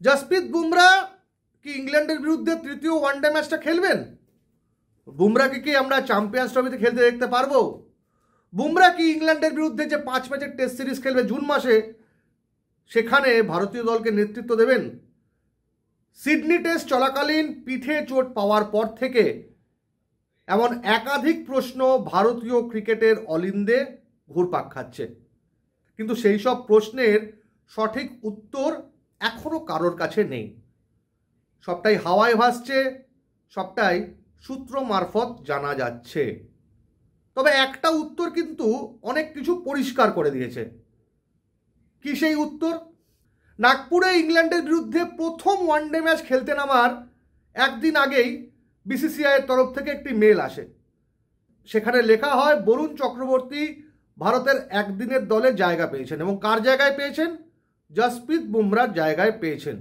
জসপ্রীত বুমরা কি ইংল্যান্ডের বিরুদ্ধে তৃতীয় ওয়ানডে ম্যাচটা খেলবেন? বুমরাকে কি আমরা চ্যাম্পিয়ন্স ট্রফিতে খেলতে দেখতে পারবো? বুমরা কি ইংল্যান্ডের বিরুদ্ধে যে 5 ম্যাচের টেস্ট সিরিজ খেলবে জুন মাসে, সেখানে ভারতীয় দলকে নেতৃত্ব দেবেন? সিডনি টেস্ট চলাকালীন পিঠে চোট পাওয়ার পর থেকে এমন একাধিক প্রশ্ন ভারতীয় ক্রিকেটের অলিন্দে ঘুরপাক খাচ্ছে, কিন্তু সেই সব প্রশ্নের সঠিক উত্তর এখনও কারোর কাছে নেই। সবটাই হাওয়ায় ভাসছে, সবটাই সূত্র মারফত জানা যাচ্ছে। তবে একটা উত্তর কিন্তু অনেক কিছু পরিষ্কার করে দিয়েছে। কি সেই উত্তর? নাগপুরে ইংল্যান্ডের বিরুদ্ধে প্রথম ওয়ানডে ম্যাচ খেলতে নামার একদিন আগেই বিসিসিআইয়ের তরফ থেকে একটি মেল আসে। সেখানে লেখা হয় বরুণ চক্রবর্তী ভারতের একদিনের দলে জায়গা পেয়েছেন, এবং কার জায়গায় পেয়েছেন? জসপ্রীত বুমরার জায়গায় পেয়েছেন।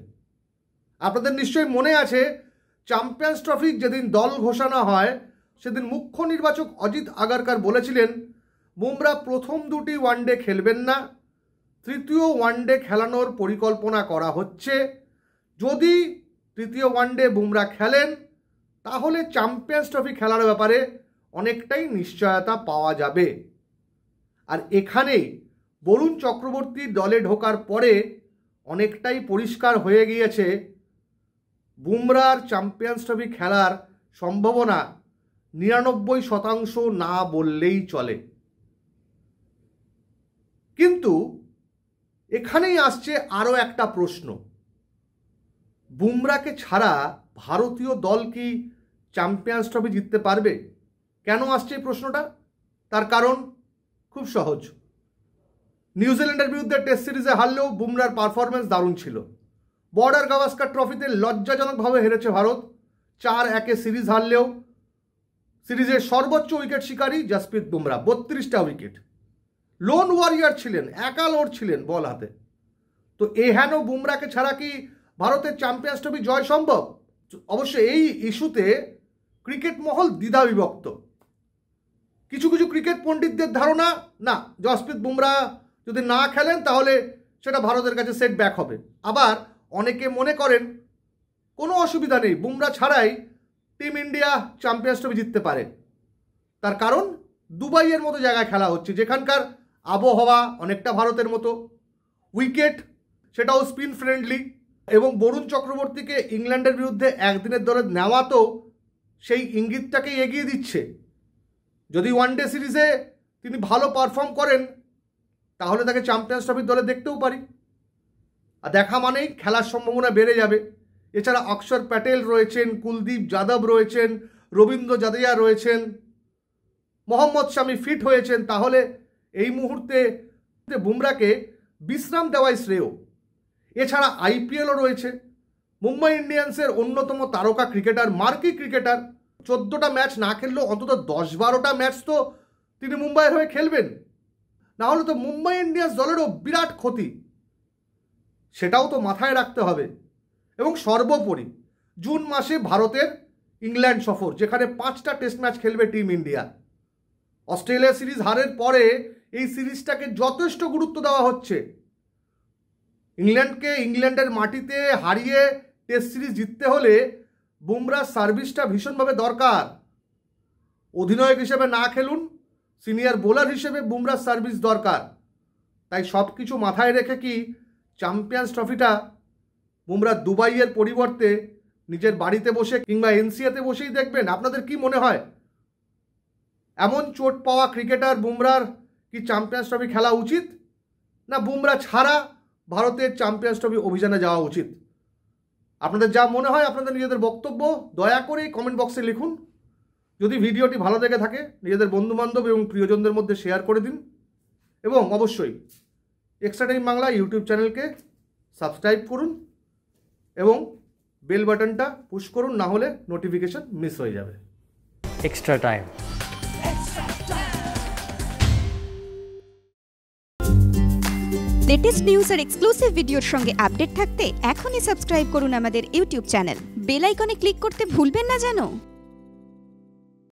আপনাদের নিশ্চয়ই মনে আছে, চ্যাম্পিয়ন্স ট্রফির যেদিন দল ঘোষণা হয় সেদিন মুখ্য নির্বাচক অজিত আগারকার বলেছিলেন বুমরা প্রথম দুটি ওয়ানডে খেলবেন না, তৃতীয় ওয়ানডে খেলানোর পরিকল্পনা করা হচ্ছে। যদি তৃতীয় ওয়ানডে বুমরা খেলেন তাহলে চ্যাম্পিয়ন্স ট্রফি খেলার ব্যাপারে অনেকটাই নিশ্চয়তা পাওয়া যাবে। আর এখানেই বরুণ চক্রবর্তী দলে ঢোকার পরে অনেকটাই পরিষ্কার হয়ে গিয়েছে বুমরার চ্যাম্পিয়ন্স ট্রফি খেলার সম্ভাবনা 99% না বললেই চলে। কিন্তু এখানেই আসছে আরও একটা প্রশ্ন, বুমরাকে ছাড়া ভারতীয় দল কি চ্যাম্পিয়ন্স ট্রফি জিততে পারবে? কেন আসছে এই প্রশ্নটা? তার কারণ খুব সহজ। নিউজিল্যান্ডের বিরুদ্ধে টেস্ট সিরিজে হারলেও বুমরার পারফরমেন্স দারুণ ছিল। বর্ডার গাভাস্কার ট্রফিতে লজ্জাজনকভাবে হেরেছে ভারত, 4-1 সিরিজ হারলেও সিরিজের সর্বোচ্চ উইকেট শিকারী জসপ্রীত বুমরা, 32টা উইকেট। লোন ওয়ারিয়ার ছিলেন, একা লড়ছিলেন বল হাতে। তো এহেন বুমরাকে ছাড়া কি ভারতের চ্যাম্পিয়ন্স ট্রফি জয় সম্ভব? অবশ্য এই ইস্যুতে ক্রিকেট মহল দ্বিধা বিভক্ত। কিছু কিছু ক্রিকেট পণ্ডিতদের ধারণা, না, জসপ্রীত বুমরা যদি না খেলেন তাহলে সেটা ভারতের কাছে সেটব্যাক হবে। আবার অনেকে মনে করেন কোনো অসুবিধা নেই, বুমরা ছাড়াই টিম ইন্ডিয়া চ্যাম্পিয়ন্স ট্রফি জিততে পারে। তার কারণ দুবাইয়ের মতো জায়গায় খেলা হচ্ছে, যেখানকার আবহাওয়া অনেকটা ভারতের মতো, উইকেট সেটাও স্পিন ফ্রেন্ডলি, এবং বরুণ চক্রবর্তীকে ইংল্যান্ডের বিরুদ্ধে একদিনের দলে নেওয়া তো সেই ইঙ্গিতটাকেই এগিয়ে দিচ্ছে। যদি ওয়ানডে সিরিজে তিনি ভালো পারফর্ম করেন তাহলে তাকে চ্যাম্পিয়ন্স ট্রফির দলে দেখতেও পারি, আর দেখা মানেই খেলার সম্ভাবনা বেড়ে যাবে। এছাড়া অক্ষর প্যাটেল রয়েছেন, কুলদীপ যাদব রয়েছেন, রবীন্দ্র জাদেজা রয়েছেন, মোহাম্মদ শামি ফিট হয়েছেন। তাহলে এই মুহূর্তে বুমরাকে বিশ্রাম দেওয়াই শ্রেয়। এছাড়া আইপিএলও রয়েছে, মুম্বাই ইন্ডিয়ান্সের অন্যতম তারকা ক্রিকেটার, মার্কি ক্রিকেটার, 14টা ম্যাচ না খেললেও অন্তত 10-12টা ম্যাচ তো তিনি মুম্বাইয়ের হয়ে খেলবেন, না হলে তো মুম্বাই ইন্ডিয়ান্স দলেরও বিরাট ক্ষতি, সেটাও তো মাথায় রাখতে হবে। এবং সর্বোপরি জুন মাসে ভারতের ইংল্যান্ড সফর, যেখানে 5টা টেস্ট ম্যাচ খেলবে টিম ইন্ডিয়া। অস্ট্রেলিয়া সিরিজ হারের পরে এই সিরিজটাকে যথেষ্ট গুরুত্ব দেওয়া হচ্ছে। ইংল্যান্ডকে ইংল্যান্ডের মাটিতে হারিয়ে টেস্ট সিরিজ জিততে হলে বুমরার সার্ভিসটা ভীষণভাবে দরকার। অধিনায়ক হিসেবে না খেলুন, সিনিয়র বোলার হিসেবে বুমরার সার্ভিস দরকার। তাই সব কিছু মাথায় রেখে কি চ্যাম্পিয়ন্স ট্রফিটা বুমরা দুবাইয়ের পরিবর্তে নিজের বাড়িতে বসে কিংবা এনসিএতে বসেই দেখবেন? আপনাদের কি মনে হয়, এমন চোট পাওয়া ক্রিকেটার বুমরার কি চ্যাম্পিয়ন্স ট্রফি খেলা উচিত, না বুমরা ছাড়া ভারতের চ্যাম্পিয়ন্স ট্রফি অভিযানে যাওয়া উচিত? আপনাদের যা মনে হয়, আপনাদের নিজেদের বক্তব্য দয়া করে কমেন্ট বক্সে লিখুন। যদি ভিডিওটি ভালো লেগে থাকে নিজেদের বন্ধুবান্ধব এবং প্রিয়জনদের মধ্যে শেয়ার করে দিন, এবং অবশ্যই এক্সট্রা টাইম বাংলা ইউটিউব চ্যানেলকে সাবস্ক্রাইব করুন এবং বেল বাটনটা পুশ করুন, না হলে নোটিফিকেশন মিস হয়ে যাবে। Extra time. লেটেস্ট নিউজ আর এক্সক্লুসিভ ভিডিওর সঙ্গে আপডেট থাকতে এখনই সাবস্ক্রাইব করুন আমাদের ইউটিউব চ্যানেল। বেল আইকনে ক্লিক করতে ভুলবেন না যেন।